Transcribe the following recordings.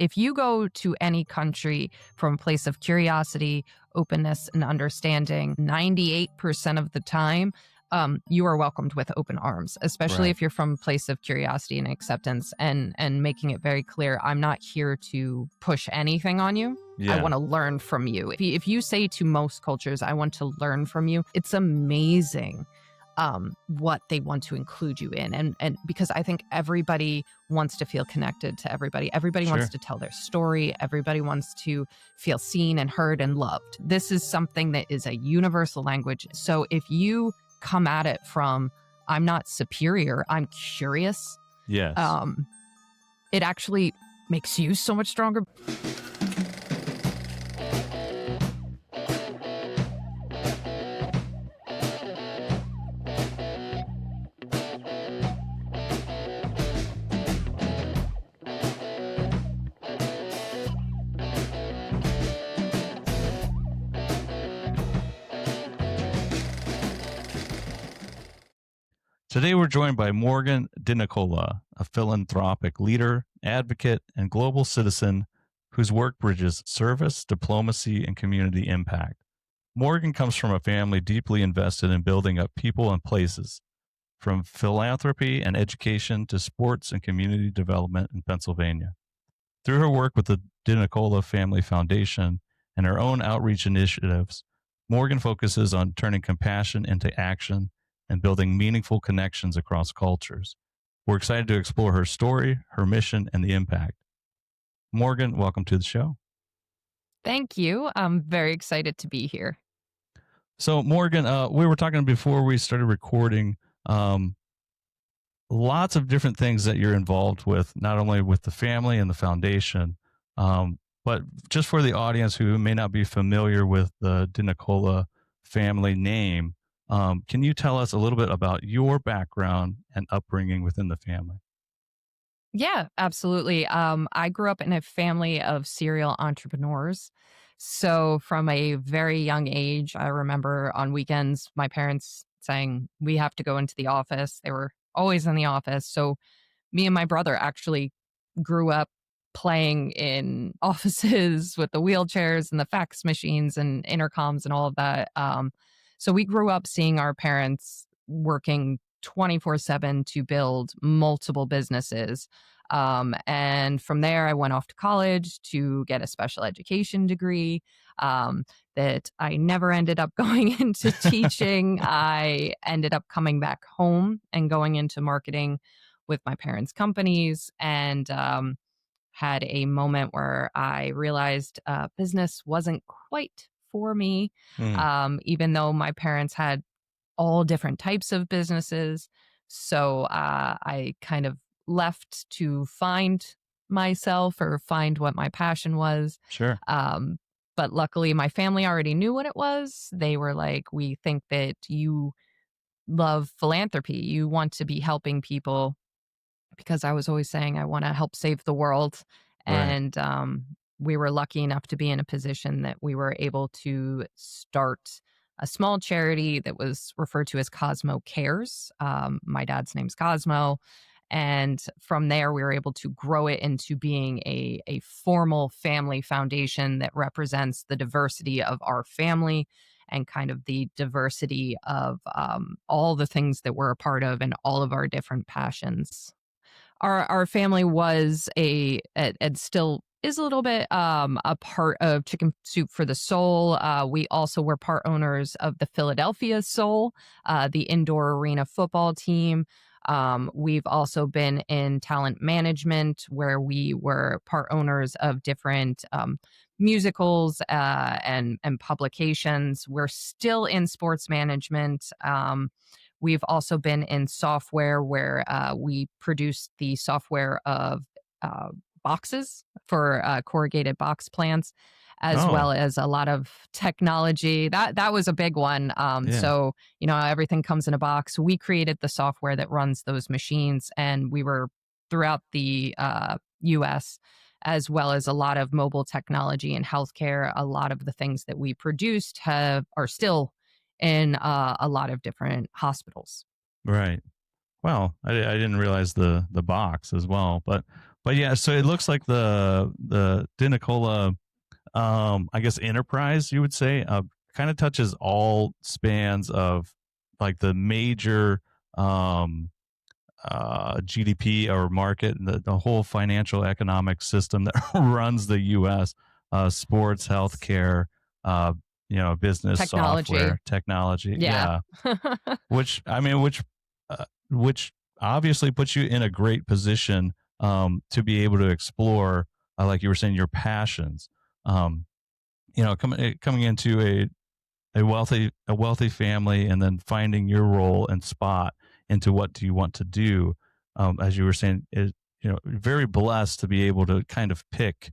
If you go to any country from a place of curiosity, openness, and understanding, 98% of the time, you are welcomed with open arms, especially Right. if you're from a place of curiosity and acceptance, and making it very clear, I'm not here to push anything on you. I Yeah. want to learn from you. If you say to most cultures, I want to learn from you, it's amazing what they want to include you in. And because I think everybody wants to feel connected to everybody. Everybody Sure. wants to tell their story. Everybody wants to feel seen and heard and loved. This is something that is a universal language. So if you come at it from, I'm not superior, I'm curious, Yes. it actually makes you so much stronger. Today, we're joined by Morgan DeNicola, a philanthropic leader, advocate, and global citizen whose work bridges service, diplomacy, and community impact. Morgan comes from a family deeply invested in building up people and places, from philanthropy and education to sports and community development in Pennsylvania. Through her work with the DeNicola Family Foundation and her own outreach initiatives, Morgan focuses on turning compassion into action and building meaningful connections across cultures. We're excited to explore her story, her mission, and the impact. Morgan, welcome to the show. Thank you. I'm very excited to be here. So, Morgan, we were talking before we started recording, lots of different things that you're involved with, not only with the family and the foundation, but just for the audience who may not be familiar with the DeNicola family name, can you tell us a little bit about your background and upbringing within the family? Yeah, absolutely. I grew up in a family of serial entrepreneurs. So from a very young age, I remember on weekends, my parents saying, we have to go into the office. They were always in the office. So me and my brother actually grew up playing in offices with the wheelchairs and the fax machines and intercoms and all of that. So we grew up seeing our parents working 24/7 to build multiple businesses. And from there, I went off to college to get a special education degree that I never ended up going into teaching. I ended up coming back home and going into marketing with my parents' companies, and had a moment where I realized business wasn't quite for me, even though my parents had all different types of businesses. So I kind of left to find myself or find what my passion was. Sure. But luckily, my family already knew what it was. They were like, we think that you love philanthropy. You want to be helping people, because I was always saying I want to help save the world. Right. And we were lucky enough to be in a position that we were able to start a small charity that was referred to as Cosmo Cares. My dad's name's Cosmo. And from there, we were able to grow it into being a formal family foundation that represents the diversity of our family and kind of the diversity of all the things that we're a part of and all of our different passions. Our family was and still is a little bit a part of Chicken Soup for the Soul. We also were part owners of the Philadelphia Soul, the indoor arena football team. We've also been in talent management, where we were part owners of different musicals and publications. We're still in sports management. We've also been in software, where we produce the software of boxes for corrugated box plants, as well as a lot of technology. That was a big one. So, everything comes in a box. We created the software that runs those machines, and we were throughout the US, as well as a lot of mobile technology and healthcare. A lot of the things that we produced are still in a lot of different hospitals. Right. Well, I didn't realize the box as well. But But yeah, so it looks like the DeNicola, I guess enterprise, you would say, kind of touches all spans of like the major um, GDP or market, and the whole financial economic system that runs the U.S. Sports, healthcare, uh, business, Technology. software, technology. Yeah. Yeah, which I mean, which obviously puts you in a great position to be able to explore, like you were saying, your passions. Um, coming into a wealthy family, and then finding your role and spot into what do you want to do. As you were saying, very blessed to be able to kind of pick.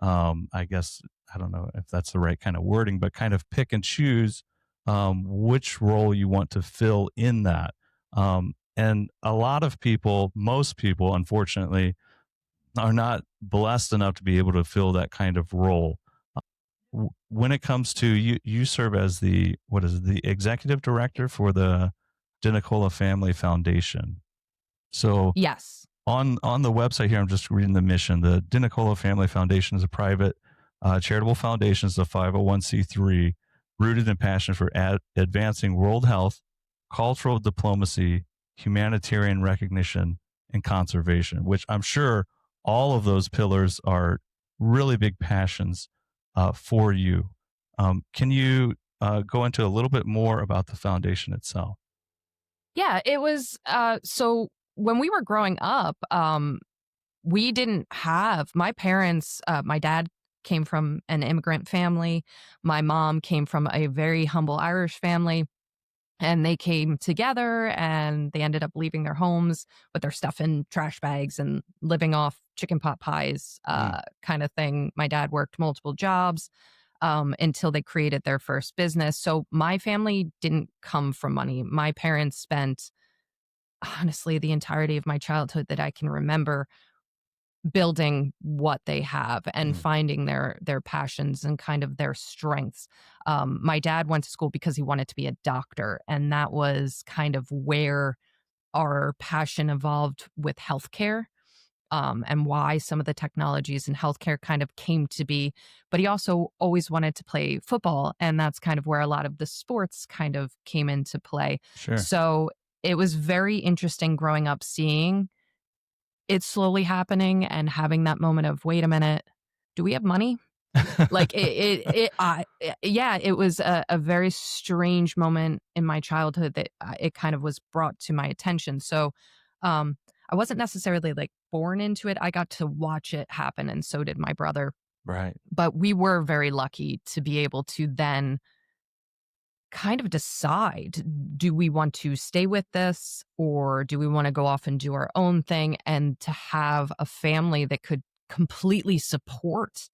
I guess I don't know if that's the right kind of wording, but kind of pick and choose which role you want to fill in that. And a lot of people, most people, unfortunately, are not blessed enough to be able to fill that kind of role. When it comes to you serve as the executive director for the DeNicola Family Foundation. So Yes. on the website here, I'm just reading the mission. The DeNicola Family Foundation is a private charitable foundation. It's a 501c3 rooted in passion for advancing world health, cultural diplomacy, humanitarian recognition, and conservation, which I'm sure all of those pillars are really big passions for you. Can you go into a little bit more about the foundation itself? Yeah, it was so when we were growing up, we didn't have my parents, my dad came from an immigrant family. My mom came from a very humble Irish family. And they came together and they ended up leaving their homes with their stuff in trash bags and living off chicken pot pies, Mm, kind of thing. My dad worked multiple jobs until they created their first business. So my family didn't come from money. My parents spent, honestly, the entirety of my childhood that I can remember building what they have and mm, finding their passions and kind of their strengths. My dad went to school because he wanted to be a doctor, and that was kind of where our passion evolved with healthcare. And why some of the technologies in healthcare kind of came to be. But he also always wanted to play football. And that's kind of where a lot of the sports kind of came into play. sure. So it was very interesting growing up seeing it's slowly happening and having that moment of, "Wait a minute, do we have money?" Like, yeah, it was a very strange moment in my childhood that, it kind of was brought to my attention. So, um, I wasn't necessarily, like, born into it, I got to watch it happen, and so did my brother. Right. But we were very lucky to be able to then kind of decide, do we want to stay with this or do we want to go off and do our own thing, and to have a family that could completely support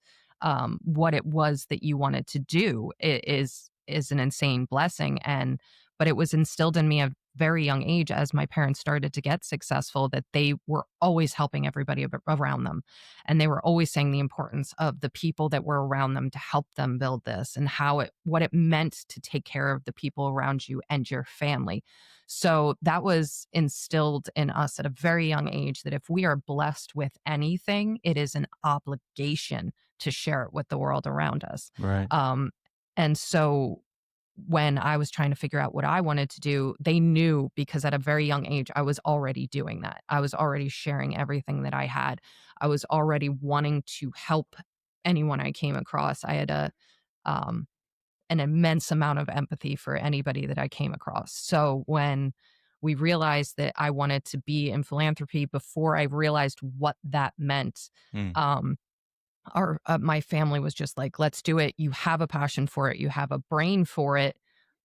what it was that you wanted to do is an insane blessing. And but it was instilled in me at a very young age as my parents started to get successful that they were always helping everybody around them, and they were always saying the importance of the people that were around them to help them build this, and how it what it meant to take care of the people around you and your family. So that was instilled in us at a very young age, that if we are blessed with anything, it is an obligation to share it with the world around us. Right. And so when I was trying to figure out what I wanted to do, they knew, because at a very young age, I was already doing that. I was already sharing everything that I had. I was already wanting to help anyone I came across. I had um, an immense amount of empathy for anybody that I came across. So when we realized that I wanted to be in philanthropy, before I realized what that meant, Mm, um, our my family was just like, "Let's do it. You have a passion for it. You have a brain for it.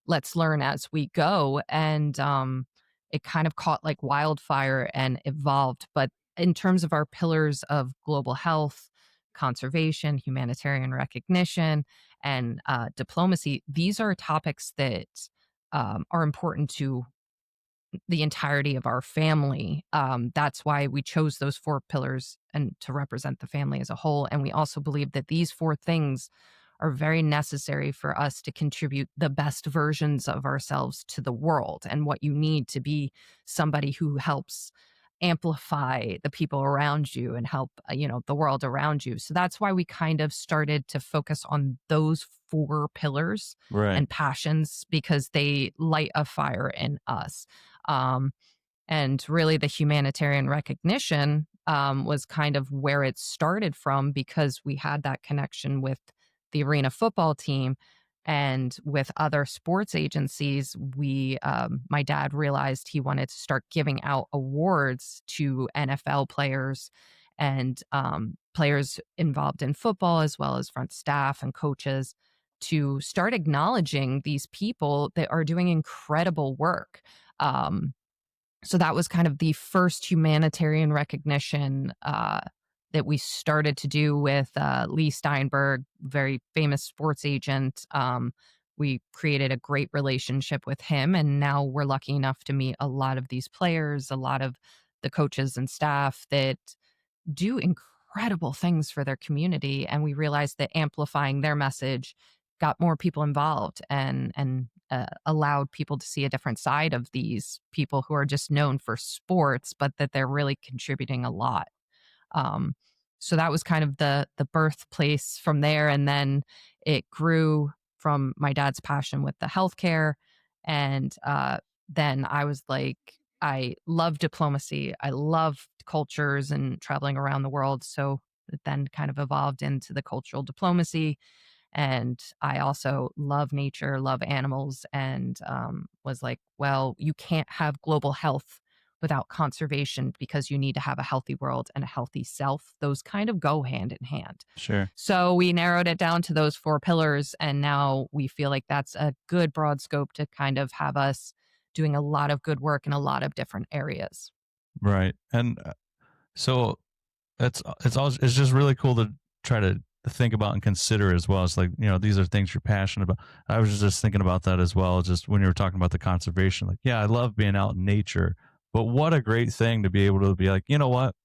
Let's learn as we go." And it kind of caught like wildfire and evolved. But in terms of our pillars of global health, conservation, humanitarian recognition, and diplomacy, these are topics that are important to the entirety of our family. That's why we chose those four pillars and to represent the family as a whole. And we also believe that these four things are very necessary for us to contribute the best versions of ourselves to the world, and what you need to be somebody who helps amplify the people around you and help, the world around you. So that's why we kind of started to focus on those four pillars Right. and passions, because they light a fire in us. Um, and really, the humanitarian recognition was kind of where it started from, because we had that connection with the arena football team and with other sports agencies. My dad realized he wanted to start giving out awards to NFL players and players involved in football, as well as front staff and coaches, to start acknowledging these people that are doing incredible work. So that was kind of the first humanitarian recognition that we started to do with Lee Steinberg, very famous sports agent. We created a great relationship with him, and now we're lucky enough to meet a lot of these players, a lot of the coaches and staff that do incredible things for their community. And we realized that amplifying their message got more people involved, and allowed people to see a different side of these people who are just known for sports, but that they're really contributing a lot. Um, so that was kind of the birthplace from there, and then it grew from my dad's passion with the healthcare, and then I was like, I love diplomacy, I love cultures and traveling around the world. So it then kind of evolved into the cultural diplomacy, and I also love nature, love animals, and was like, well, you can't have global health without conservation, because you need to have a healthy world and a healthy self. Those kind of go hand in hand. Sure. So we narrowed it down to those four pillars, and now we feel like that's a good broad scope to kind of have us doing a lot of good work in a lot of different areas. Right. And so it's just really cool to try to think about and consider as well. It's like, these are things you're passionate about. I was just thinking about that as well, just when you were talking about the conservation. Like, yeah, I love being out in nature, but what a great thing to be able to be like, you know what,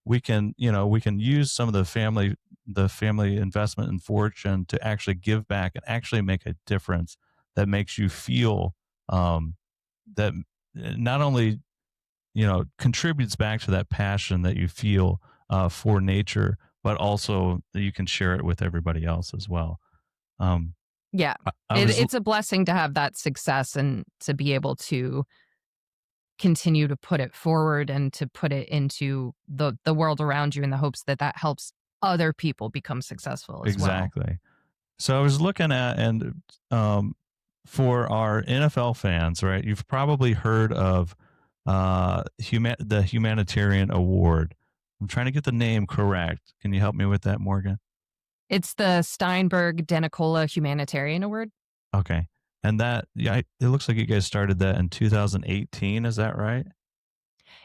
we can use some of the family investment and fortune to actually give back and actually make a difference that makes you feel that not only contributes back to that passion that you feel for nature, but also that you can share it with everybody else as well. Um, Yeah, I was it's a blessing to have that success and to be able to continue to put it forward and to put it into the world around you, in the hopes that that helps other people become successful as well. exactly. So I was looking at, and for our NFL fans, right? You've probably heard of the Humanitarian Award. I'm trying to get the name correct. Can you help me with that, Morgan? It's the Steinberg DeNicola Humanitarian Award. Okay. And that, yeah, it looks like you guys started that in 2018. Is that right?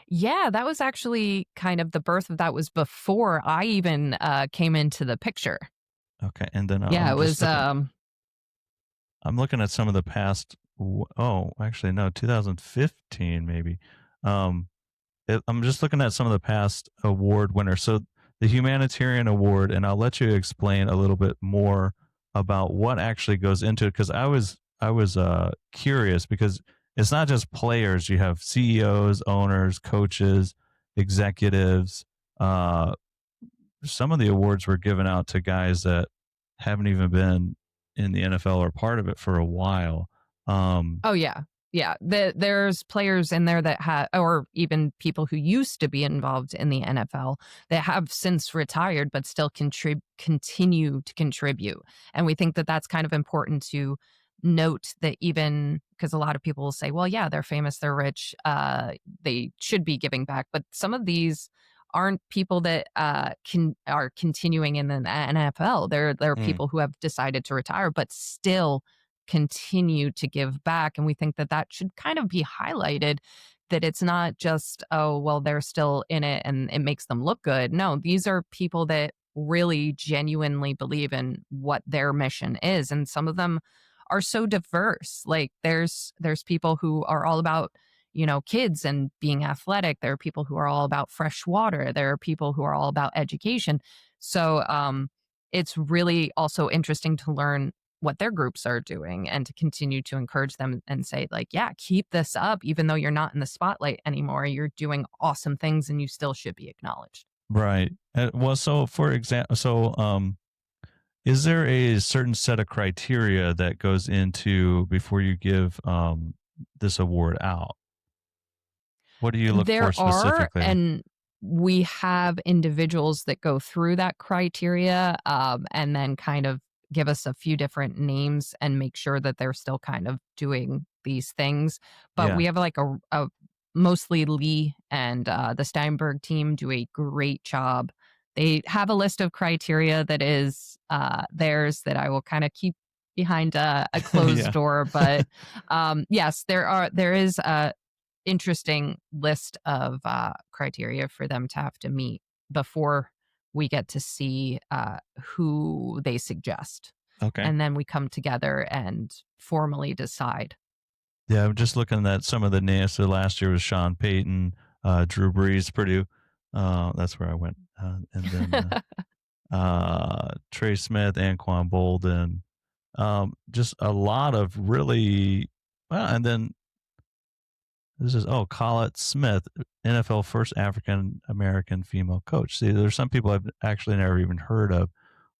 Yeah, that was actually kind of the birth of that was before I even came into the picture. Okay. And then Yeah, I'm it just was looking. I'm looking at some of the past. Oh, actually, no, 2015 maybe. Um, I'm just looking at some of the past award winners. So the Humanitarian Award, and I'll let you explain a little bit more about what actually goes into it, because I was curious, because it's not just players. You have CEOs, owners, coaches, executives. Uh, some of the awards were given out to guys that haven't even been in the NFL or part of it for a while. Oh yeah. Yeah, there's players in there that have, or even people who used to be involved in the NFL that have since retired, but still continue to contribute. And we think that that's kind of important to note, that even because a lot of people will say, well, yeah, they're famous, they're rich, they should be giving back. But some of these aren't people that are continuing in the NFL. They're Mm, people who have decided to retire, but still continue to give back. And we think that that should kind of be highlighted, that it's not just, oh, well, they're still in it and it makes them look good. No, these are people that really genuinely believe in what their mission is. And some of them are so diverse. Like there's people who are all about, kids and being athletic. There are people who are all about fresh water. There are people who are all about education. So it's really also interesting to learn what their groups are doing and to continue to encourage them and say, like, yeah, keep this up. Even though you're not in the spotlight anymore, you're doing awesome things and you still should be acknowledged. Right. Well, so for example, is there a certain set of criteria that goes into before you give this award out? What do you look for There are, specifically? and we have individuals that go through that criteria, and then kind of give us a few different names and make sure that they're still kind of doing these things. But Yeah. we have like a mostly Lee and the Steinberg team do a great job. They have a list of criteria that is theirs that I will kind of keep behind a closed Yeah. door. But yes, there is a interesting list of criteria for them to have to meet before we get to see who they suggest. Okay. And then we come together and formally decide. Yeah, I'm just looking at some of the names. So last year was Sean Payton, Drew Brees, Purdue. That's where I went. And then Trey Smith, Anquan Bolden. Just a lot of really well. And then this is Collette Smith, NFL first African American female coach. See, there's some people I've actually never even heard of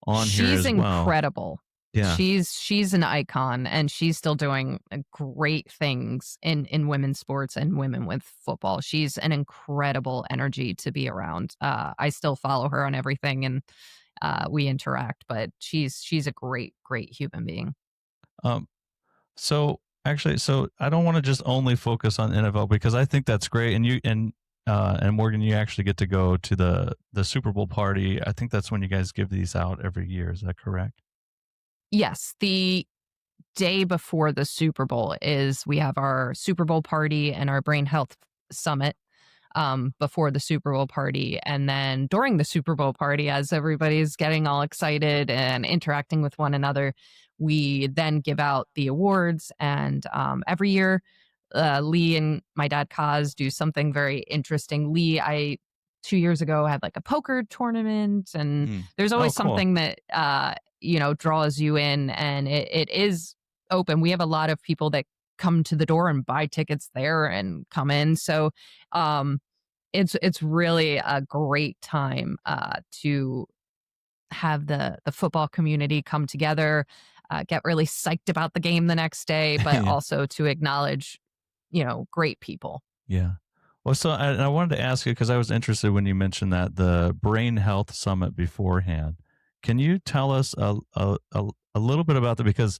on here She's as well. incredible. Yeah. She's an icon, and she's still doing great things in women's sports and women with football. She's an incredible energy to be around. I still follow her on everything, and we interact. But she's a great human being. Um, so I don't want to just only focus on NFL because I think that's great. And Morgan, you actually get to go to the Super Bowl party. I think that's when you guys give these out every year. Is that correct? Yes, the day before the Super Bowl is we have our Super Bowl party and our brain health summit before the Super Bowl party. And then during the Super Bowl party, as everybody's getting all excited and interacting with one another, we then give out the awards. And every year, Lee and my dad Kaz do something very interesting. Lee, I 2 years ago had like a poker tournament, and there's Oh, always cool. something that draws you in, and it is open. We have a lot of people that come to the door and buy tickets there and come in. So um it's really a great time to have the football community come together, get really psyched about the game the next day, but Yeah. also to acknowledge, great people. Yeah. Well, so I wanted to ask you because I was interested when you mentioned that the Brain Health Summit beforehand. Can you tell us a little bit about that? Because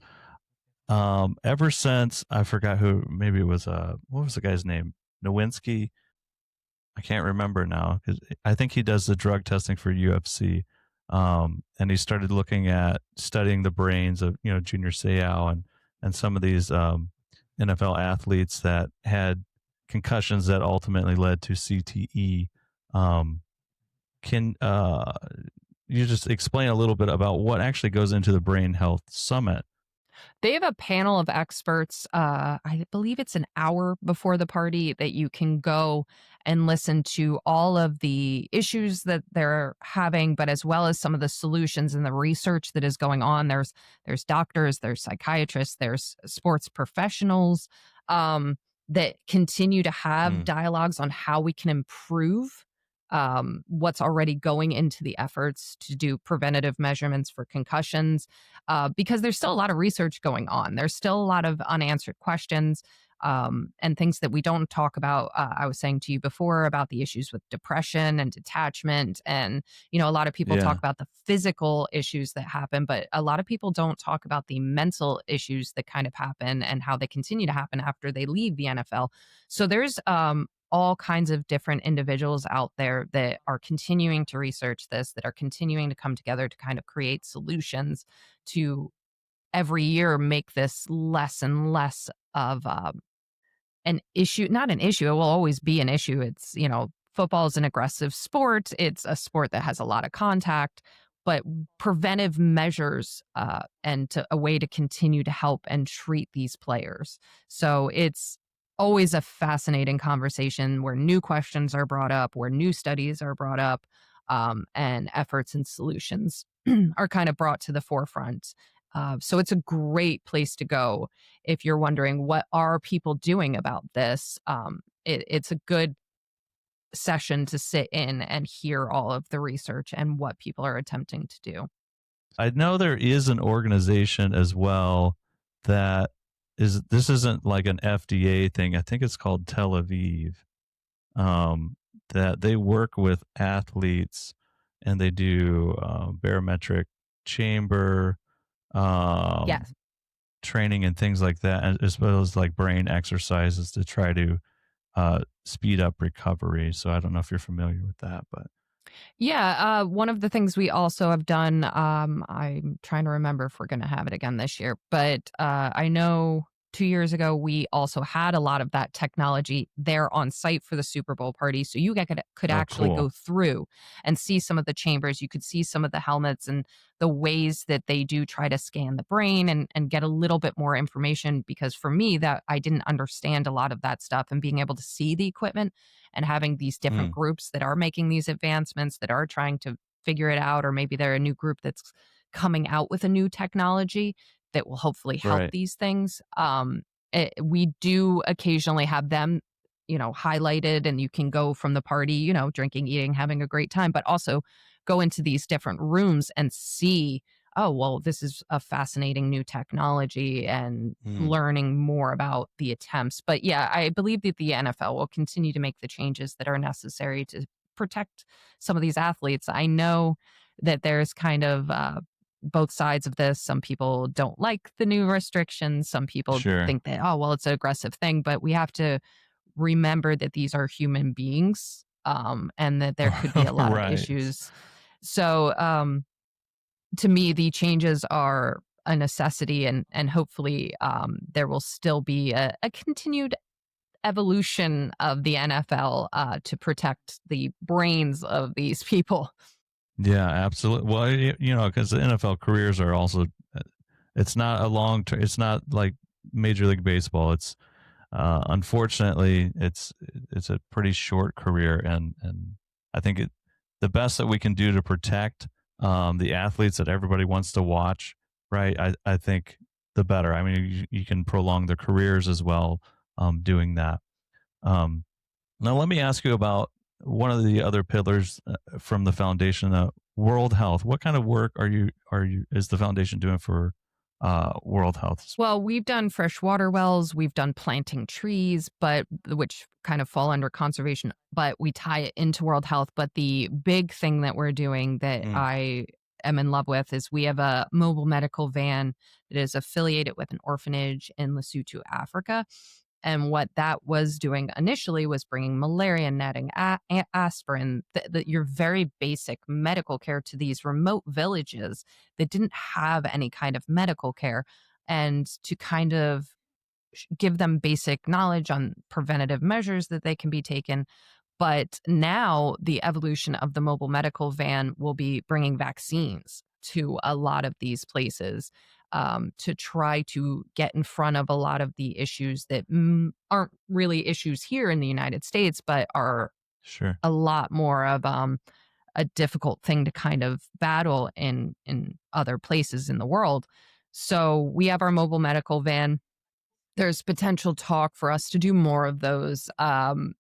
ever since I forgot who, maybe it was what was the guy's name? Nowinski. I can't remember now because I think he does the drug testing for UFC. And he started looking at studying the brains of Junior Seau and some of these NFL athletes that had concussions that ultimately led to CTE. Can you just explain a little bit about what actually goes into the Brain Health Summit? They have a panel of experts. I believe it's an hour before the party that you can go and listen to all of the issues that they're having, but as well as some of the solutions and the research that is going on. There's doctors, there's psychiatrists, there's sports professionals that continue to have dialogues on how we can improve what's already going into the efforts to do preventative measurements for concussions, because there's still a lot of research going on. There's still a lot of unanswered questions and things that we don't talk about. I was saying to you before about the issues with depression and detachment. And, a lot of people talk Yeah. about the physical issues that happen, but a lot of people don't talk about the mental issues that kind of happen and how they continue to happen after they leave the NFL. So there's all kinds of different individuals out there that are continuing to research this, that are continuing to come together to kind of create solutions to every year make this less and less of an issue. Not an issue, it will always be an issue. It's, football is an aggressive sport, it's a sport that has a lot of contact, but preventive measures and a way to continue to help and treat these players. So it's always a fascinating conversation where new questions are brought up, where new studies are brought up, and efforts and solutions are kind of brought to the forefront So it's a great place to go if you're wondering what are people doing about this. It's a good session to sit in and hear all of the research and what people are attempting to do. I know there is an organization as well that this isn't like an FDA thing. I think it's called Tel Aviv. That they work with athletes and they do barometric chamber um, Yes. training and things like that, as well as like brain exercises to try to speed up recovery. So I don't know if you're familiar with that, but Yeah, one of the things we also have done, I'm trying to remember if we're going to have it again this year, but I know 2 years ago we also had a lot of that technology there on site for the Super Bowl party. So you could oh, actually go cool. through and see some of the chambers. You could see some of the helmets and the ways that they do try to scan the brain and get a little bit more information. Because for me, that I didn't understand a lot of that stuff, and being able to see the equipment and having these different Mm, groups that are making these advancements, that are trying to figure it out, or maybe they're a new group that's coming out with a new technology that will hopefully help right. these things. We do occasionally have them, highlighted, and you can go from the party, drinking, eating, having a great time, but also go into these different rooms and see, oh, well, this is a fascinating new technology, and Mm, learning more about the attempts. But yeah, I believe that the NFL will continue to make the changes that are necessary to protect some of these athletes. I know that there's kind of both sides of this. Some people don't like the new restrictions. Some people sure. think that, oh, well, it's an aggressive thing. But we have to remember that these are human beings, and that there could be a lot of Right. issues. So, to me, the changes are a necessity, and hopefully, there will still be a continued evolution of the NFL, to protect the brains of these people. Yeah, absolutely. Well, because the NFL careers are also, uh, it's not a long term. It's not like Major League Baseball. It's unfortunately, it's a pretty short career, and I think the best that we can do to protect the athletes that everybody wants to watch, right? I think the better. I mean, you can prolong their careers as well doing that. Um, Now, let me ask you about one of the other pillars from the foundation, world health. What kind of work is the foundation doing for world health? Well, we've done freshwater wells, we've done planting trees, but which kind of fall under conservation, but we tie it into World Health. But the big thing that we're doing that Mm, I am in love with is we have a mobile medical van that is affiliated with an orphanage in Lesotho, Africa. And what that was doing initially was bringing malaria netting, aspirin, your very basic medical care to these remote villages that didn't have any kind of medical care, and to kind of give them basic knowledge on preventative measures that they can be taken. But now the evolution of the mobile medical van will be bringing vaccines to a lot of these places, to try to get in front of a lot of the issues that aren't really issues here in the United States, but are sure. a lot more of a difficult thing to kind of battle in other places in the world. So we have our mobile medical van. There's potential talk for us to do more of those,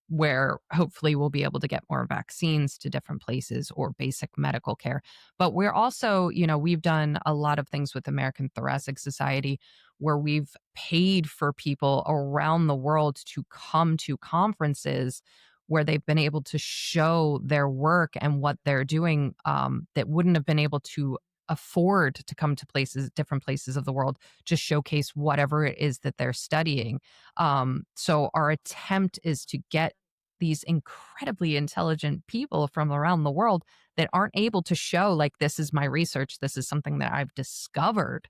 where hopefully we'll be able to get more vaccines to different places, or basic medical care. But we're also, we've done a lot of things with American Thoracic Society, where we've paid for people around the world to come to conferences where they've been able to show their work and what they're doing, that wouldn't have been able to afford to come to different places of the world, just showcase whatever it is that they're studying. So our attempt is to get these incredibly intelligent people from around the world that aren't able to show, like, this is my research, this is something that I've discovered,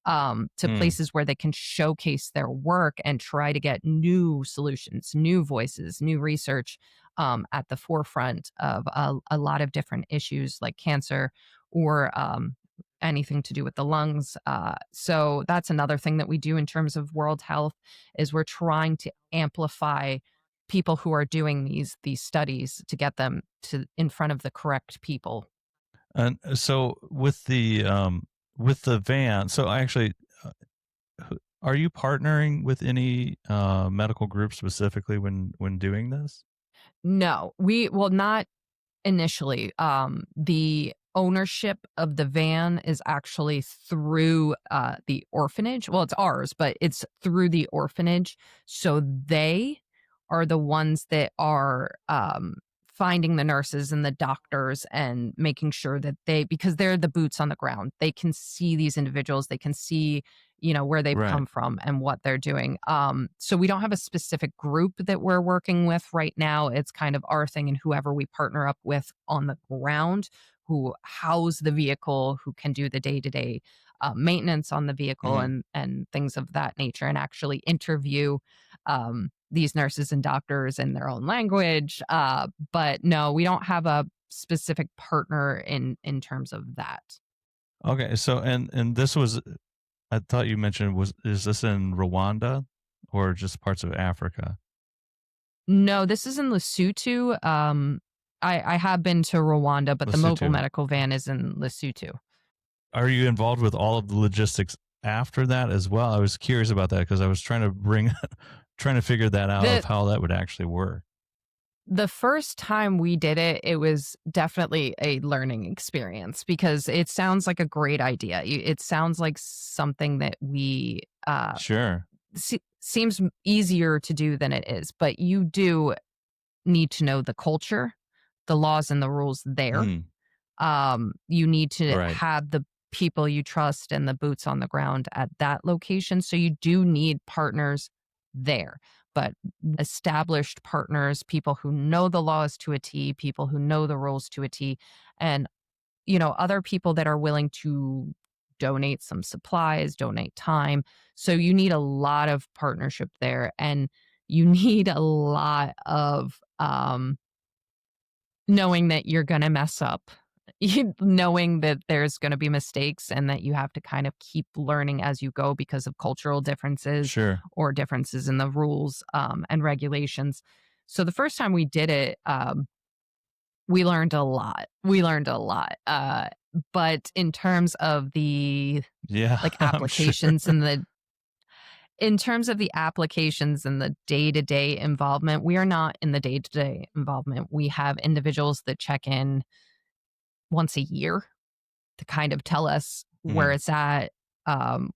to Mm, places where they can showcase their work and try to get new solutions, new voices, new research, at the forefront of a lot of different issues like cancer, or anything to do with the lungs. So that's another thing that we do in terms of world health, is we're trying to amplify people who are doing these studies to get them to in front of the correct people. and so with the with the van, so uh, are you partnering with any medical group specifically when doing this? No, we well, not initially. The ownership of the van is actually through the orphanage. Well, it's ours, but it's through the orphanage. So they are the ones that are finding the nurses and the doctors and making sure that because they're the boots on the ground. They can see these individuals. They can see, where they've Right. come from and what they're doing. So we don't have a specific group that we're working with right now. It's kind of our thing, and whoever we partner up with on the ground who house the vehicle, who can do the day-to-day maintenance on the vehicle Hmm. and things of that nature, and actually interview these nurses and doctors in their own language. But no, we don't have a specific partner in terms of that. Okay, so and this was, I thought you mentioned, was is this in Rwanda or just parts of Africa? No, this is in Lesotho. I have been to Rwanda, but the mobile Lesotho. medical van is in Lesotho. Are you involved with all of the logistics after that as well? I was curious about that because I was trying to trying to figure that out of The how that would actually work. the first time we did it, it was definitely a learning experience because it sounds like a great idea. It sounds like something that we Sure. seems easier to do than it is, but you do need to know the culture, the laws and the rules there. Mm, You need to right. have the people you trust and the boots on the ground at that location. So you do need partners there, but established partners, people who know the laws to a T, people who know the rules to a T, and other people that are willing to donate some supplies, donate time. So you need a lot of partnership there, and you need a lot of knowing that you're gonna mess up, knowing that there's gonna be mistakes and that you have to kind of keep learning as you go because of cultural differences Sure. or differences in the rules, and regulations. So the first time we did it, we learned a lot. We learned a lot, but in terms of the, Yeah, like, I'm sure. applications and the in terms of the applications and the day-to-day involvement, we are not in the day-to-day involvement. We have individuals that check in once a year to kind of tell us where Mhm. it's at.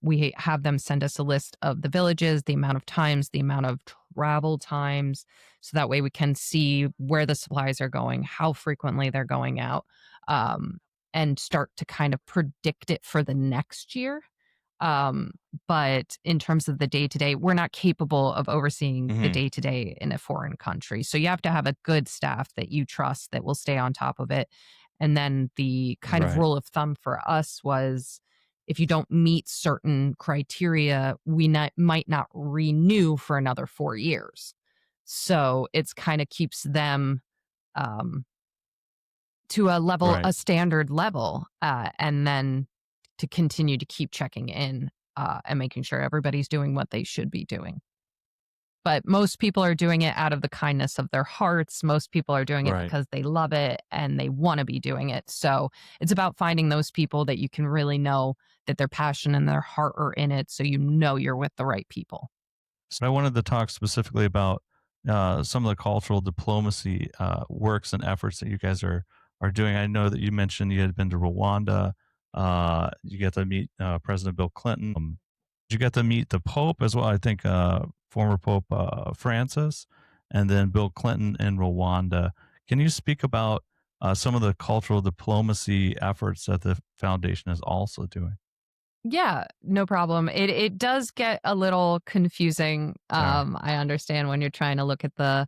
We have them send us a list of the villages, the amount of times, the amount of travel times, so that way we can see where the supplies are going, how frequently they're going out, um, and start to kind of predict it for the next year. Um, but in terms of the day to day, we're not capable of overseeing the Mhm. day to day in a foreign country. So you have to have a good staff that you trust that will stay on top of it. And then the kind of Right. rule of thumb for us was if you don't meet certain criteria, might not renew for another 4 years. So it's kind of keeps them um, to Right. a standard level, and then to continue to keep checking in, and making sure everybody's doing what they should be doing. But most people are doing it out of the kindness of their hearts. Most people are doing it Right. because they love it and they want to be doing it. So it's about finding those people that you can really know that their passion and their heart are in it. So you're with the right people. So I wanted to talk specifically about some of the cultural diplomacy works and efforts that you guys are doing. I know that you mentioned you had been to Rwanda. You get to meet President Bill Clinton. You get to meet the Pope as well. I think former Pope Francis, and then Bill Clinton in Rwanda. Can you speak about some of the cultural diplomacy efforts that the foundation is also doing? Yeah, no problem. It does get a little confusing. Sorry. I understand when you're trying to look at the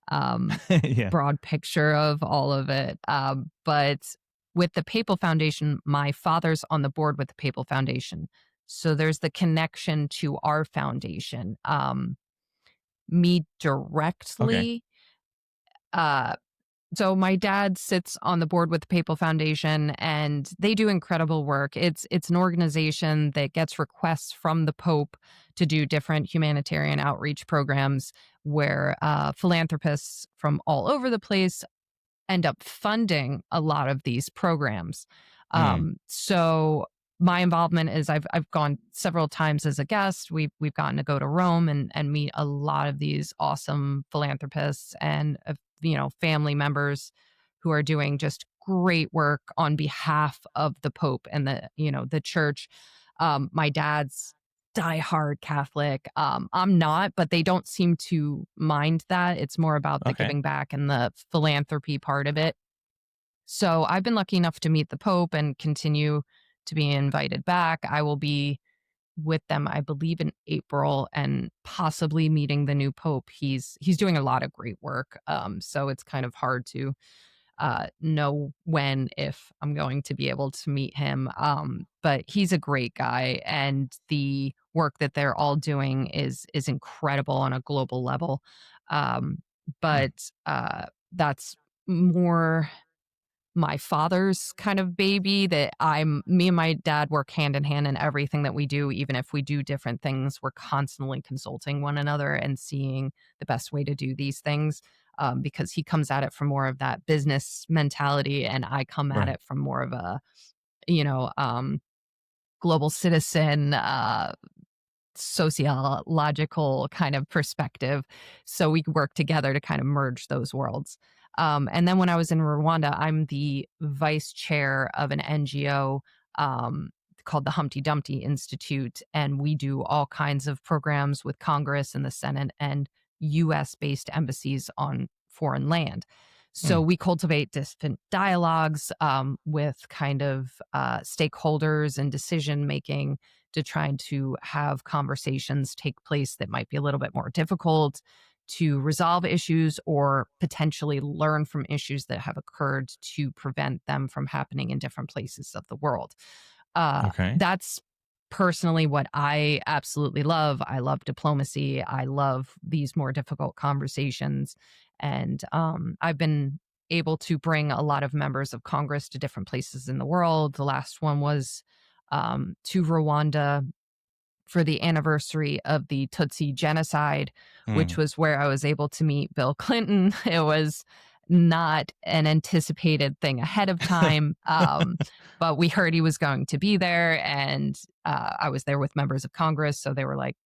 um, Yeah. broad picture of all of it. But with the Papal Foundation, my father's on the board with the Papal Foundation, so there's the connection to our foundation. Me Okay. directly, uh, so my dad sits on the board with the Papal Foundation and they do incredible work. It's an organization that gets requests from the Pope to do different humanitarian outreach programs where philanthropists from all over the place end up funding a lot of these programs. Mm, So my involvement is I've gone several times as a guest. We've gotten to go to Rome and meet a lot of these awesome philanthropists and family members who are doing just great work on behalf of the Pope and the church. My dad's diehard Catholic. I'm not, but they don't seem to mind that. It's more about the Okay. giving back and the philanthropy part of it. So I've been lucky enough to meet the Pope and continue to be invited back. I will be with them, I believe, in April and possibly meeting the new Pope. He's doing a lot of great work. So it's kind of hard to know when, if I'm going to be able to meet him. But he's a great guy, and the work that they're all doing is incredible on a global level. Um, Hmm. but that's more my father's kind of baby that me and my dad work hand in hand in everything that we do. Even if we do different things, we're constantly consulting one another and seeing the best way to do these things. Because he comes at it from more of that business mentality, and I come at Right. it from more of a, you know, um, global citizen, sociological kind of perspective. So we work together to kind of merge those worlds. And then when I was in Rwanda, I'm the vice chair of an NGO called the Humpty Dumpty Institute. And we do all kinds of programs with Congress and the Senate and US based embassies on foreign land. Hmm. So we cultivate different dialogues with kind of stakeholders and decision making to trying to have conversations take place that might be a little bit more difficult to resolve issues or potentially learn from issues that have occurred to prevent them from happening in different places of the world. Okay. That's personally what I absolutely love. I love diplomacy. I love these more difficult conversations. And I've been able to bring a lot of members of Congress to different places in the world. The last one was to Rwanda for the anniversary of the Tutsi genocide, which Hmm. was where I was able to meet Bill Clinton. It was not an anticipated thing ahead of time, but we heard he was going to be there, and I was there with members of Congress, so they were like,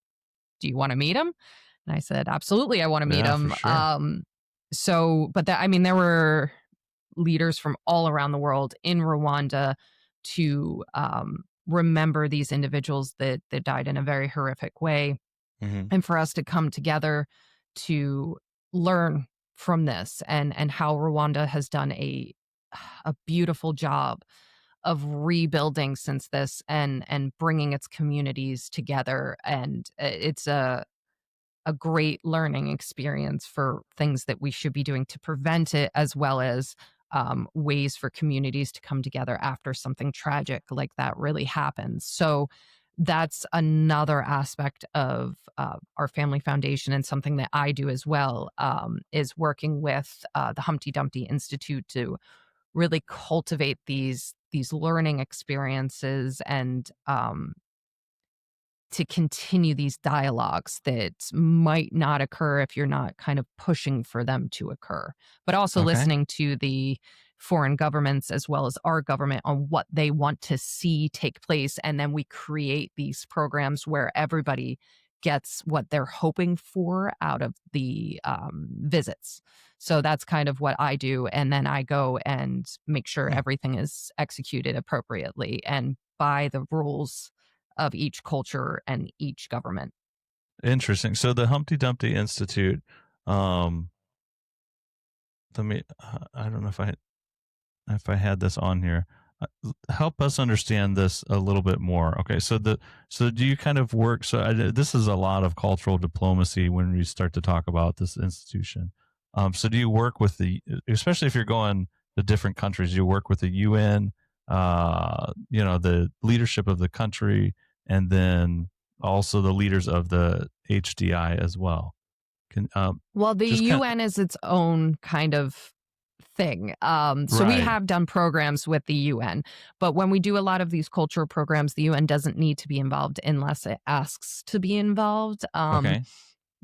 "Do you want to meet him?" And I said, "Absolutely, I want to meet Yeah, for him." sure. I mean, there were leaders from all around the world in Rwanda to remember these individuals that died in a very horrific way, Hmm. and for us to come together to learn from this and how Rwanda has done a beautiful job of rebuilding since this and bringing its communities together, and it's a great learning experience for things that we should be doing to prevent it, as well as ways for communities to come together after something tragic like that really happens. So that's another aspect of our family foundation, and something that I do as well, is working with the Humpty Dumpty Institute to really cultivate these learning experiences and to continue these dialogues that might not occur if you're not kind of pushing for them to occur, but also Okay. listening to the foreign governments as well as our government on what they want to see take place. And then we create these programs where everybody gets what they're hoping for out of the visits. So that's kind of what I do. And then I go and make sure Hmm. everything is executed appropriately and by the rules of each culture and each government. Interesting. So the Humpty Dumpty Institute, um, let me, I don't know if I had this on here. Help us understand this a little bit more. Okay, so do you kind of work? So this is a lot of cultural diplomacy when we start to talk about this institution. So do you work with especially if you're going to different countries? Do you work with the UN, the leadership of the country, and then also the leaders of the HDI as well? Can Well, the just kind UN is its own kind of thing. So we right? have done programs with the UN, but when we do a lot of these cultural programs, the UN doesn't need to be involved unless it asks to be involved. Okay.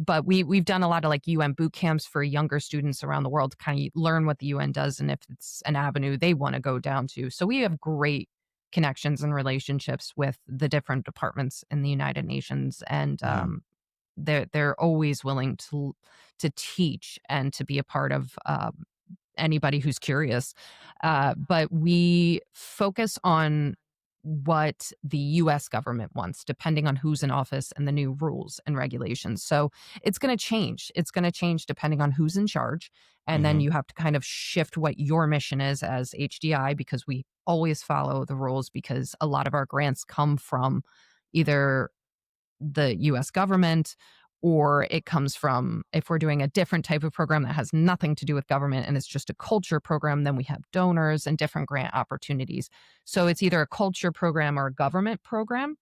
But we've done a lot of like UN boot camps for younger students around the world to kind of learn what the UN does and if it's an avenue they want to go down to. So we have great connections and relationships with the different departments in the United Nations, and they're always willing to teach and to be a part of anybody who's curious. But we focus on what the US government wants, depending on who's in office and the new rules and regulations. So it's going to change. It's going to change depending on who's in charge. And then you have to kind of shift what your mission is as HDI, because we always follow the rules, because a lot of our grants come from either the US government, or it comes from, if we're doing a different type of program that has nothing to do with government and it's just a culture program, then we have donors and different grant opportunities. So it's either a culture program or a government program,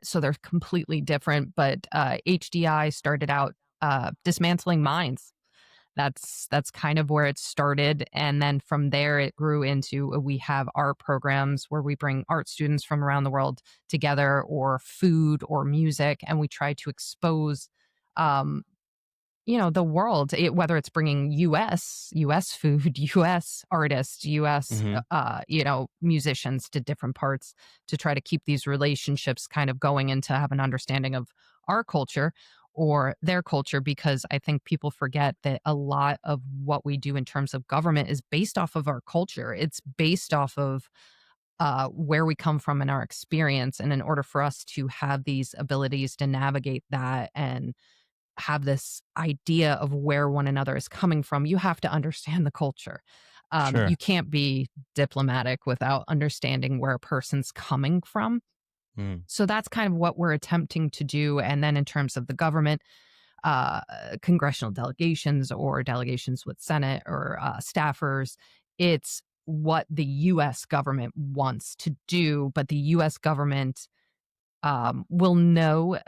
so they're completely different. But HDI started out dismantling mines. That's kind of where it started, and then from there it grew into, we have art programs where we bring art students from around the world together, or food or music, and we try to expose um, the world, whether it's bringing US food, US artists, US musicians to different parts, to try to keep these relationships kind of going and to have an understanding of our culture or their culture, because I think people forget that a lot of what we do in terms of government is based off of our culture. It's based off of where we come from in our experience. And in order for us to have these abilities to navigate that and have this idea of where one another is coming from, you have to understand the culture. Sure. You can't be diplomatic without understanding where a person's coming from. So that's kind of what we're attempting to do. And then in terms of the government, uh, congressional delegations or delegations with Senate or staffers, it's what the US government wants to do, but the US government will know,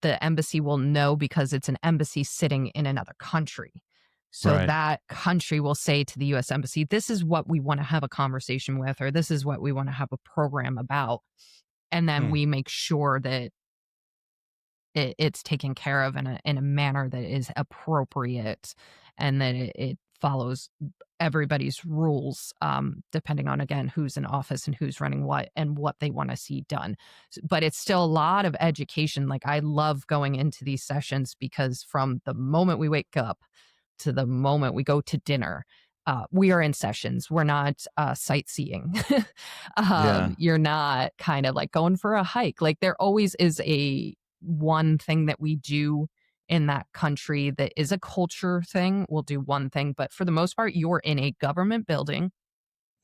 the embassy will know, because it's an embassy sitting in another country. So Right. that country will say to the US embassy, this is what we want to have a conversation with, or this is what we want to have a program about. And then we make sure that it's taken care of in a manner that is appropriate, and that it follows everybody's rules, depending on, again, who's in office and who's running what and what they want to see done. But it's still a lot of education. Like, I love going into these sessions, because from the moment we wake up to the moment we go to dinner, we are in sessions. We're not sightseeing. Yeah. You're not kind of like going for a hike. Like, there always is a one thing that we do in that country that is a culture thing. We'll do one thing, but for the most part, you're in a government building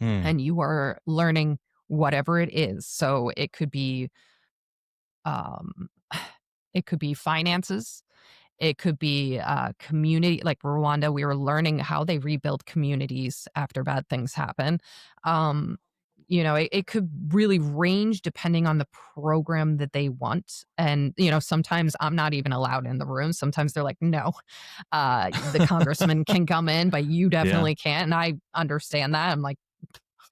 Mm. and you are learning whatever it is. So um, it could be finances. It could be community, like Rwanda. We were learning how they rebuild communities after bad things happen. Um, it could really range depending on the program that they want. And, sometimes I'm not even allowed in the room. Sometimes they're like, no, the congressman can come in, but you Yeah. definitely can't. And I understand that. I'm like,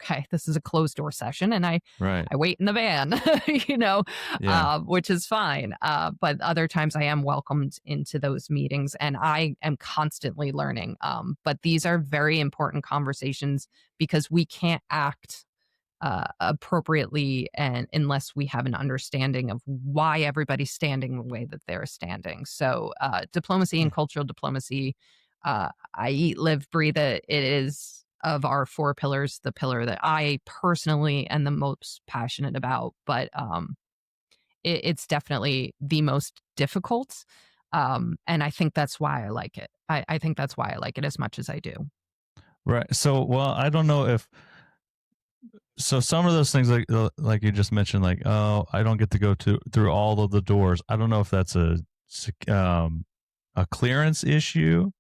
okay, this is a closed door session, and I Right. wait in the van, Yeah. which is fine. But other times I am welcomed into those meetings, and I am constantly learning. But these are very important conversations, because we can't act appropriately, and unless we have an understanding of why everybody's standing the way that they're standing. So diplomacy and cultural diplomacy, I eat, live, breathe it. It is, of our four pillars, the pillar that I personally am the most passionate about. But it's definitely the most difficult. And I think that's why I like it. I think that's why I like it as much as I do. Right. So, well, I don't know if so some of those things, like you just mentioned, like, oh, I don't get to go through all of the doors. I don't know if that's a clearance issue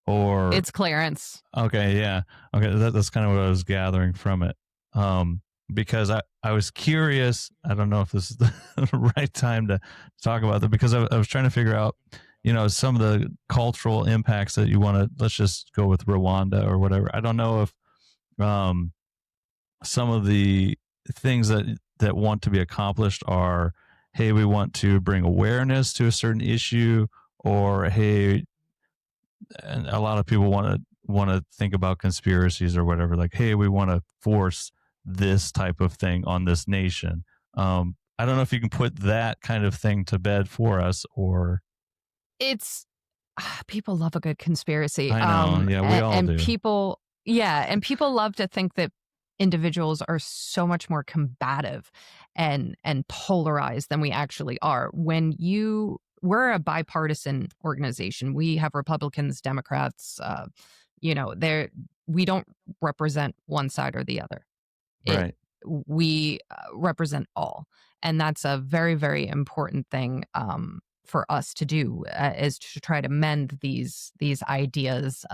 or It's clearance. okay, yeah, okay, that's kind of what I was gathering from it. Because I was curious. I don't know if this is the right time to talk about that, because I was trying to figure out, some of the cultural impacts that you want to. Let's just go with Rwanda or whatever. I don't know if some of the things that want to be accomplished are, hey, we want to bring awareness to a certain issue, or hey, and a lot of people want to think about conspiracies or whatever, like, hey, we want to force this type of thing on this nation. I don't know if you can put that kind of thing to bed for us, or It's people love a good conspiracy. I know, yeah, we all And do. people, yeah, and people love to think that individuals are so much more combative and polarized than we actually are. We're a bipartisan organization. We have Republicans, Democrats, there we don't represent one side or the other. It Right, we represent all, and that's a very, very important thing for us to do, is to try to mend these ideas,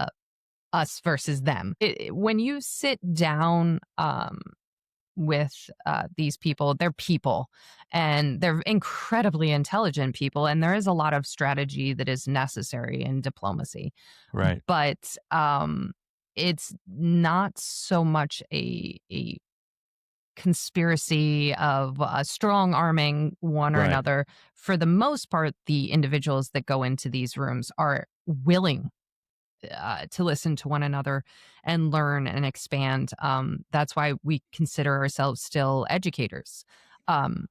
us versus them. When you sit down with these people, they're people, and they're incredibly intelligent people, and there is a lot of strategy that is necessary in diplomacy, right, but it's not so much a conspiracy of strong arming one or right, another. For the most part, the individuals that go into these rooms are willing to listen to one another and learn and expand. That's why we consider ourselves still educators. Um,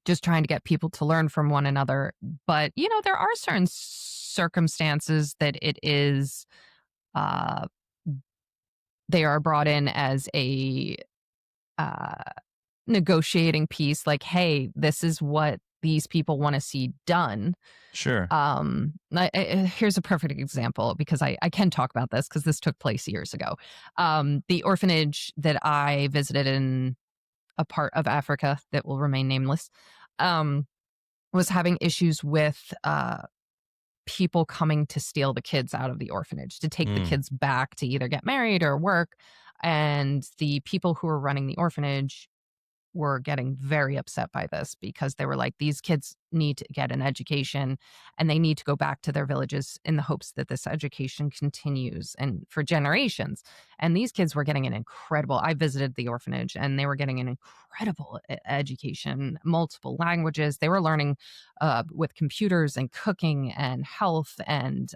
just trying to get people to learn from one another. But, there are certain circumstances that it is, uh, they are brought in as a uh, negotiating piece, like, hey, this is what these people want to see done. sure, Here's a perfect example, because I can talk about this because this took place years ago. The orphanage that I visited in a part of Africa that will remain nameless, um, was having issues with people coming to steal the kids out of the orphanage, to take the mm, kids back to either get married or work. And the people who were running the orphanage were getting very upset by this, because they were like, these kids need to get an education, and they need to go back to their villages in the hopes that this education continues and for generations. And these kids were getting an incredible, I visited the orphanage, and they were getting an incredible education, multiple languages. They were learning with computers and cooking and health. And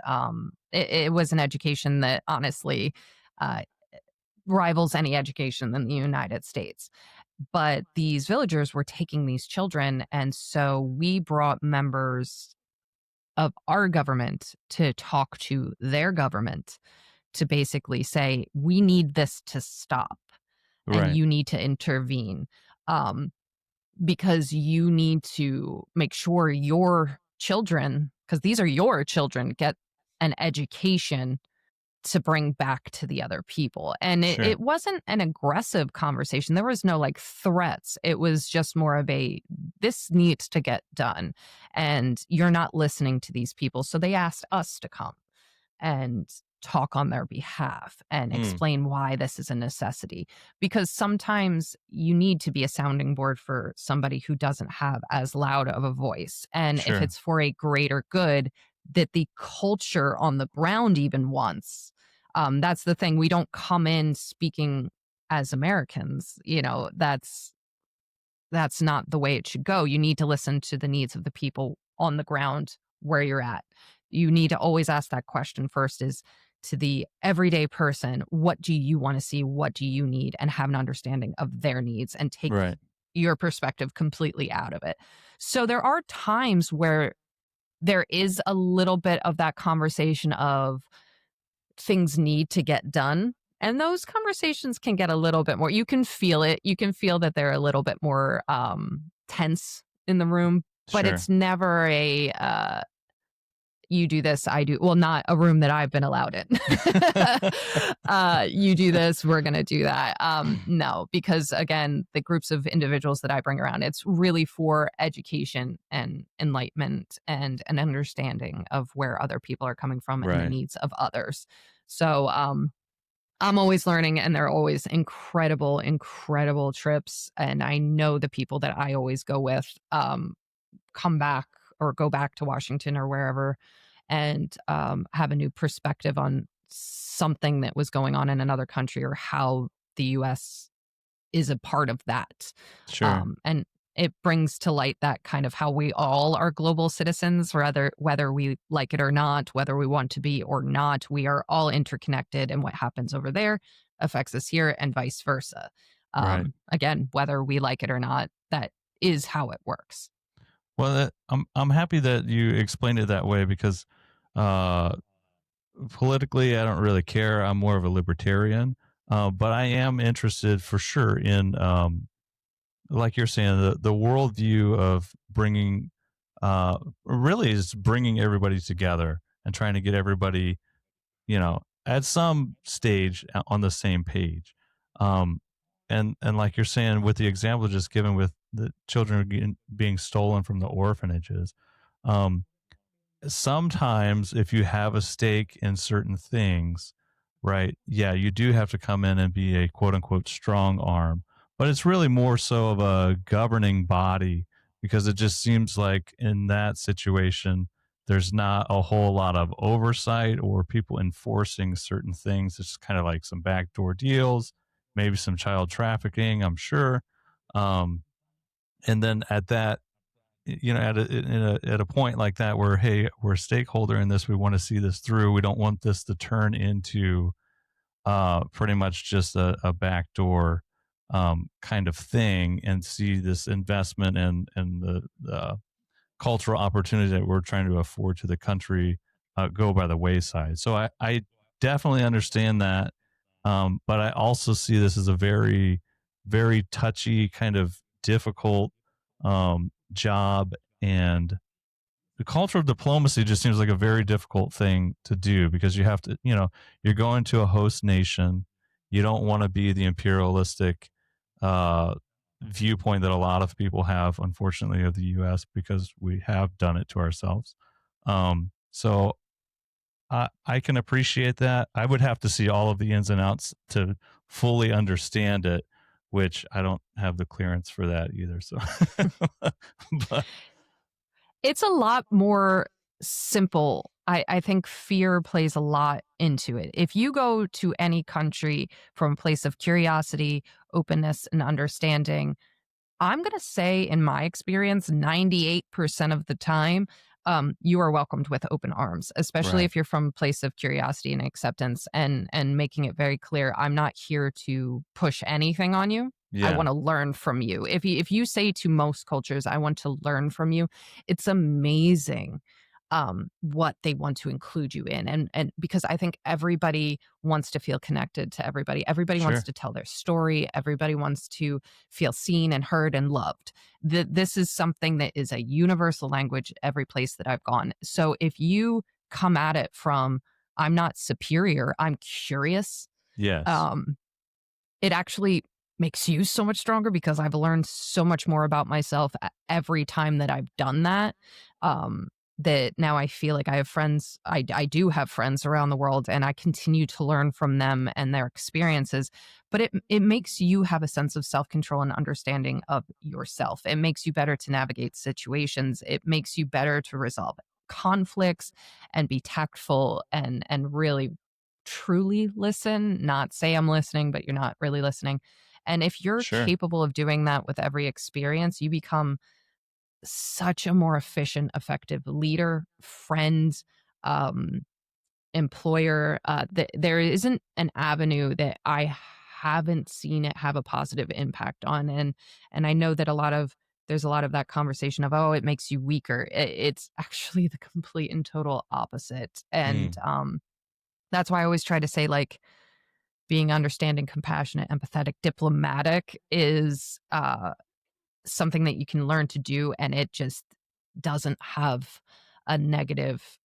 it was an education that honestly uh, rivals any education in the United States. But these villagers were taking these children, and so we brought members of our government to talk to their government, to basically say, we need this to stop, and right, you need to intervene, um, because you need to make sure your children, because these are your children, get an education to bring back to the other people. And sure, it wasn't an aggressive conversation. There was no like threats. It was just more of a, this needs to get done. And you're not listening to these people. So they asked us to come and talk on their behalf and mm, explain why this is a necessity. Because sometimes you need to be a sounding board for somebody who doesn't have as loud of a voice. And if sure, it's for a greater good that the culture on the ground even wants, that's the thing. We don't come in speaking as Americans. That's not the way it should go. You need to listen to the needs of the people on the ground where you're at. You need to always ask that question first, is to the everyday person, what do you want to see? What do you need? And have an understanding of their needs, and take right, your perspective completely out of it. So there are times where there is a little bit of that conversation of things need to get done. And those conversations can get a little bit more, you can feel it. You can feel that they're a little bit more tense in the room, but sure, it's never a you do this, I do, well, not a room that I've been allowed in. You do this, we're going to do that. No, because again, the groups of individuals that I bring around, it's really for education and enlightenment and an understanding of where other people are coming from and the right, needs of others. So, I'm always learning, and they're always incredible, incredible trips. And I know the people that I always go with come back or go back to Washington or wherever, and have a new perspective on something that was going on in another country, or how the US is a part of that. sure, And it brings to light that kind of how we all are global citizens, whether we like it or not, whether we want to be or not, we are all interconnected, and what happens over there affects us here, and vice versa. Right. Again, whether we like it or not, that is how it works. Well, I'm happy that you explained it that way because uh, politically, I don't really care. I'm more of a libertarian, but I am interested for sure in, like you're saying, the worldview of bringing, really is bringing everybody together and trying to get everybody, at some stage on the same page. Um, and like you're saying, with the example just given with the children being stolen from the orphanages, um, sometimes if you have a stake in certain things, right? Yeah, you do have to come in and be a quote unquote strong arm, but it's really more so of a governing body because it just seems like in that situation, there's not a whole lot of oversight or people enforcing certain things. It's kind of like some backdoor deals, maybe some child trafficking, I'm sure. Um, and then at that, at a point like that where, hey, we're a stakeholder in this, we want to see this through, we don't want this to turn into pretty much just a backdoor kind of thing, and see this investment and the cultural opportunity that we're trying to afford to the country go by the wayside. So I definitely understand that, but I also see this as a very, very touchy, kind of difficult job. And the culture of diplomacy just seems like a very difficult thing to do because you have to, you're going to a host nation. You don't want to be the imperialistic uh, viewpoint that a lot of people have, unfortunately, of the U.S. because we have done it to ourselves. So I can appreciate that. I would have to see all of the ins and outs to fully understand it, which I don't have the clearance for that either. So, but It's a lot more simple. I think fear plays a lot into it. If you go to any country from a place of curiosity, openness, and understanding, I'm going to say, in my experience, 98% of the time, you are welcomed with open arms, especially right, if you're from a place of curiosity and acceptance, and making it very clear, I'm not here to push anything on you. I yeah, want to learn from you. If you say to most cultures, I want to learn from you, it's amazing what they want to include you in. And because I think everybody wants to feel connected to everybody. Everybody wants sure, to tell their story. Everybody wants to feel seen and heard and loved. This is something that is a universal language every place that I've gone. So if you come at it from, I'm not superior, I'm curious, yes, um, it actually makes you so much stronger because I've learned so much more about myself every time that I've done that. Um, that now I feel like I have friends. I do have friends around the world, and I continue to learn from them and their experiences. But it makes you have a sense of self control and understanding of yourself. It makes you better to navigate situations. It makes you better to resolve conflicts and be tactful and really truly listen, not say I'm listening, but you're not really listening. And if you're sure, capable of doing that with every experience, you become such a more efficient, effective leader, friend, um, employer. There isn't an avenue that I haven't seen it have a positive impact on. And I know that there's a lot of that conversation of, oh, it makes you weaker. It's actually the complete and total opposite. And mm, that's why I always try to say, like, being understanding, compassionate, empathetic, diplomatic is something that you can learn to do, and it just doesn't have a negative.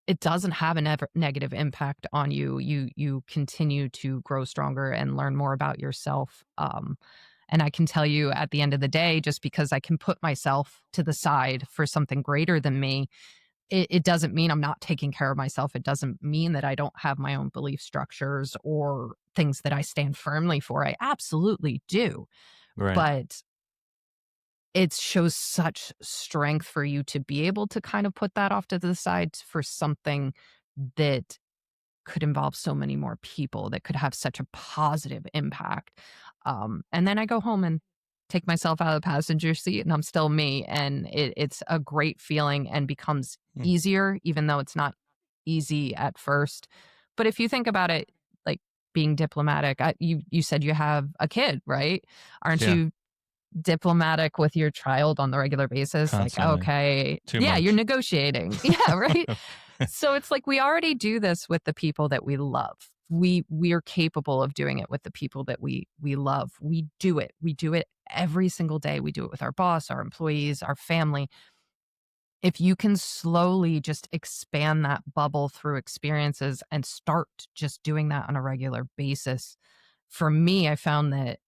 It doesn't have a negative impact on you. You continue to grow stronger and learn more about yourself. And I can tell you, at the end of the day, just because I can put myself to the side for something greater than me, it doesn't mean I'm not taking care of myself. It doesn't mean that I don't have my own belief structures or things that I stand firmly for. I absolutely do. right, But it shows such strength for you to be able to kind of put that off to the side for something that could involve so many more people, that could have such a positive impact. And then I go home and take myself out of the passenger seat, and I'm still me. And it's a great feeling and becomes mm, easier, even though it's not easy at first. But if you think about it, like, being diplomatic. You said you have a kid, right? Aren't Yeah, you diplomatic with your child on the regular basis? Like, constantly. okay, Too yeah, you're much. negotiating. Yeah, right. So it's like we already do this with the people that we love. We are capable of doing it with the people that we love. We do it. We do it every single day. We do it with our boss, our employees, our family. If you can slowly just expand that bubble through experiences and start just doing that on a regular basis, for me, I found that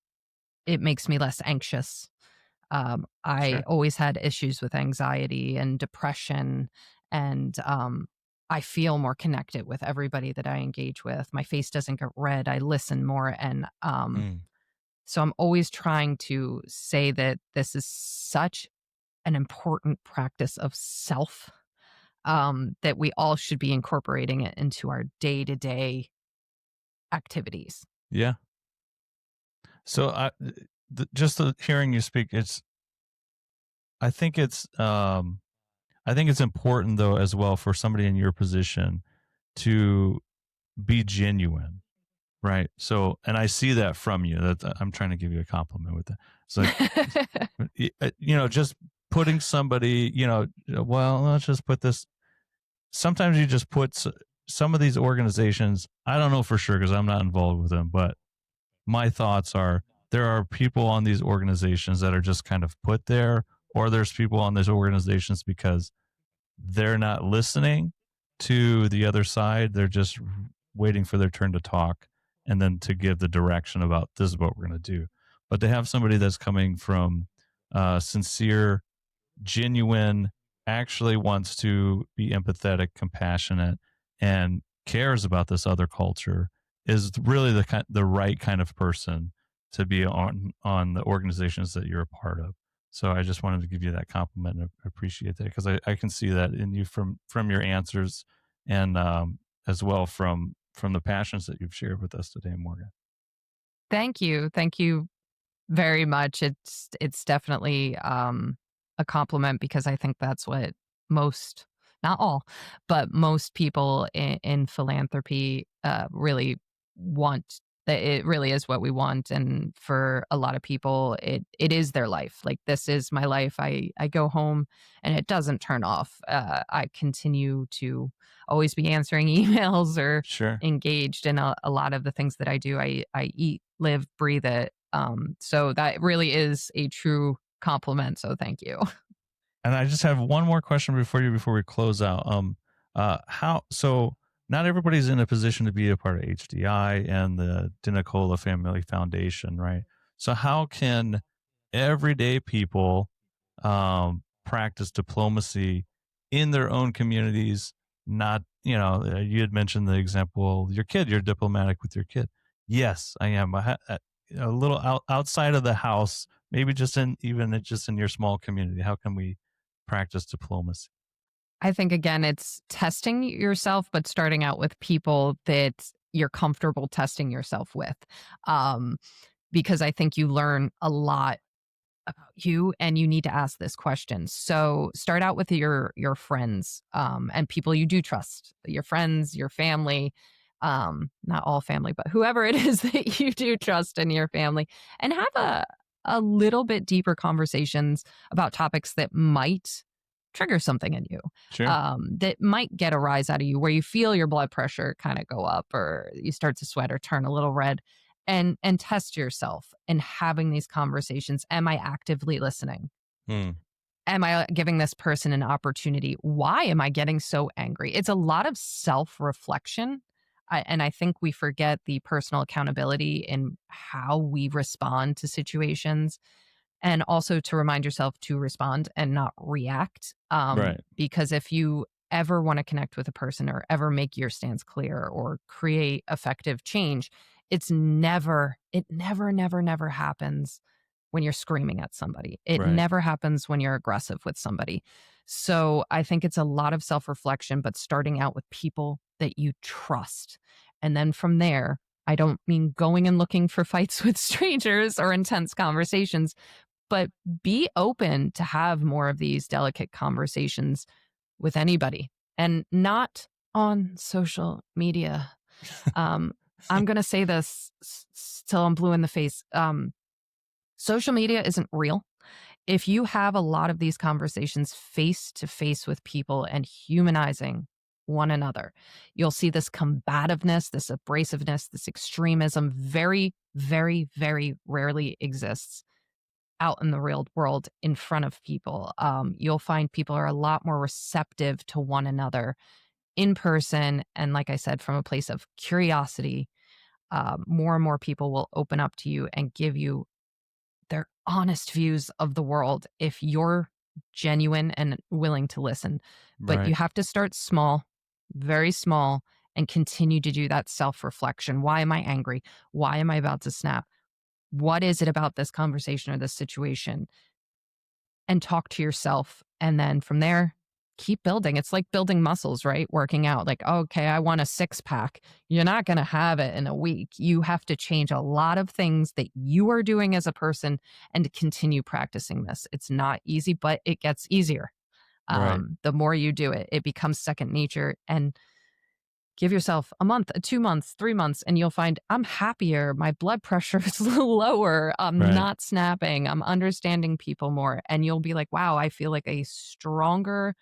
it makes me less anxious. I Sure. always had issues with anxiety and depression, and I feel more connected with everybody that I engage with. My face doesn't get red. I listen more, and Mm. so I'm always trying to say that this is such an important practice of self, that we all should be incorporating it into our day to day activities. Yeah. So just hearing you speak, I think it's I think it's important though as well for somebody in your position to be genuine, right? So, and I see that from you. That I'm trying to give you a compliment with that. It's like, just putting somebody, well, let's just put this. Sometimes you just put some of these organizations. I don't know for sure because I'm not involved with them, but my thoughts are there are people on these organizations that are just kind of put there, or there's people on these organizations because they're not listening to the other side. They're just waiting for their turn to talk and then to give the direction about this is what we're going to do. But to have somebody that's coming from sincere, genuine, actually wants to be empathetic, compassionate, and cares about this other culture is really the right kind of person to be on the organizations that you're a part of. So I just wanted to give you that compliment and appreciate that because I can see that in you from your answers and as well from the passions that you've shared with us today, Morgan. Thank you. Thank you very much. It's definitely a compliment because I think that's what most, not all, but most people in philanthropy really want. That it really is what we want, and for a lot of people, it is their life. Like this is my life. I go home and it doesn't turn off. I continue to always be answering emails or Sure. engaged in a lot of the things that I do. I eat, live, breathe it. So that really is a true compliment. So thank you. And I just have one more question before we close out. How so? Not everybody's in a position to be a part of HDI and the DeNicola Family Foundation, right? So how can everyday people practice diplomacy in their own communities? Not, you had mentioned the example, your kid, you're diplomatic with your kid. Yes, I am. A little outside of the house, maybe just just in your small community. How can we practice diplomacy? I think again, it's testing yourself, but starting out with people that you're comfortable testing yourself with. Um, because I think you learn a lot about you and you need to ask this question. So start out with your friends, and people you do trust, your friends, your family, not all family, but whoever it is that you do trust in your family, and have a little bit deeper conversations about topics that might trigger something in you, Sure. that might get a rise out of you where you feel your blood pressure kind of go up or you start to sweat or turn a little red, and test yourself in having these conversations. Am I actively listening? Hmm. Am I giving this person an opportunity? Why am I getting so angry? It's a lot of self-reflection. And I think we forget the personal accountability in how we respond to situations, and also to remind yourself to respond and not react. Right. Because if you ever want to connect with a person or ever make your stance clear or create effective change, it never happens when you're screaming at somebody. It Right. never happens when you're aggressive with somebody. So I think it's a lot of self reflection, but starting out with people that you trust. And then from there, I don't mean going and looking for fights with strangers or intense conversations, but be open to have more of these delicate conversations with anybody and not on social media. I'm going to say this till I'm blue in the face. Social media isn't real. If you have a lot of these conversations face to face with people and humanizing one another, you'll see this combativeness, this abrasiveness, this extremism very, very, very rarely exists out in the real world in front of people. You'll find people are a lot more receptive to one another in person. And like I said, from a place of curiosity, more and more people will open up to you and give you their honest views of the world if you're genuine and willing to listen. But you Right. have to start small, very small, and continue to do that self-reflection. Why am I angry? Why am I about to snap? What is it about this conversation or this situation? And talk to yourself. And then from there, keep building. It's like building muscles, right? Working out. Like, okay, I want a six pack. You're not going to have it in a week. You have to change a lot of things that you are doing as a person and to continue practicing this. It's not easy, but it gets easier. Right. The more you do it, it becomes second nature. And give yourself a month, 2 months, 3 months, and you'll find I'm happier. My blood pressure is lower. I'm Right. not snapping. I'm understanding people more. And you'll be like, wow, I feel like a stronger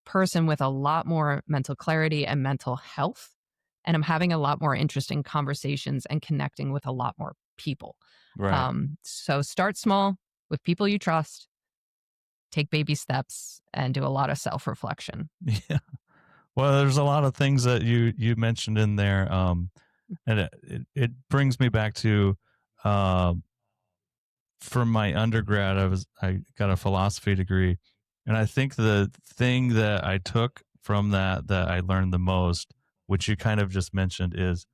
person with a lot more mental clarity and mental health. And I'm having a lot more interesting conversations and connecting with a lot more people. Right. So start small with people you trust, take baby steps, and do a lot of self reflection. Yeah. Well, there's a lot of things that you mentioned in there, and it brings me back to, uh, from my undergrad, I got a philosophy degree, and I think the thing that I took from that I learned the most, which you kind of just mentioned, is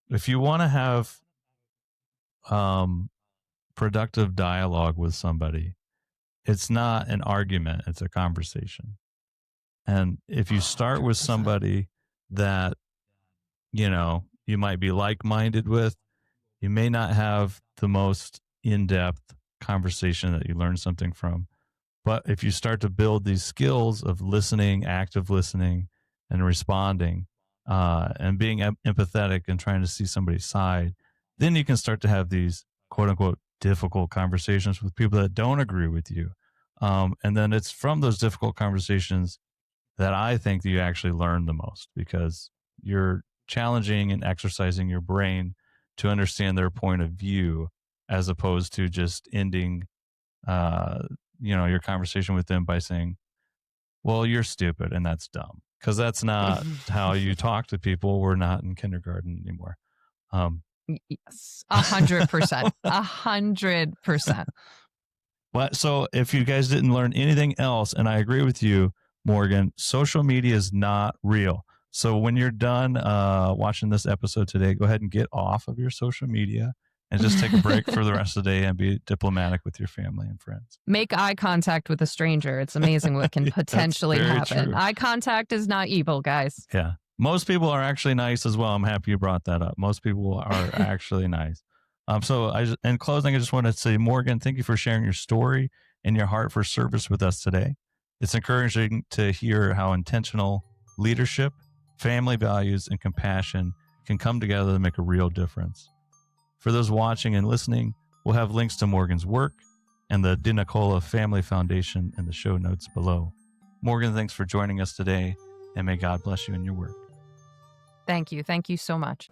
if you want to have um, productive dialogue with somebody, it's not an argument; it's a conversation. And if you start with 100%. somebody that you might be like-minded with, you may not have the most in-depth conversation that you learn something from. But if you start to build these skills of listening, active listening, and responding, and being empathetic and trying to see somebody's side, then you can start to have these quote unquote difficult conversations with people that don't agree with you. And then it's from those difficult conversations that I think that you actually learn the most, because you're challenging and exercising your brain to understand their point of view, as opposed to just ending uh, your conversation with them by saying, well, you're stupid and that's dumb. Because that's not how you talk to people. We're not in kindergarten anymore. Yes, 100%, 100%. But so if you guys didn't learn anything else, and I agree with you, Morgan, social media is not real. So when you're done watching this episode today, go ahead and get off of your social media and just take a break for the rest of the day and be diplomatic with your family and friends. Make eye contact with a stranger. It's amazing what can potentially happen. True. Eye contact is not evil, guys. Yeah. Most people are actually nice as well. I'm happy you brought that up. Most people are actually nice. So in closing, I just want to say, Morgan, thank you for sharing your story and your heart for service with us today. It's encouraging to hear how intentional leadership, family values, and compassion can come together to make a real difference. For those watching and listening, we'll have links to Morgan's work and the DeNicola Family Foundation in the show notes below. Morgan, thanks for joining us today, and may God bless you in your work. Thank you. Thank you so much.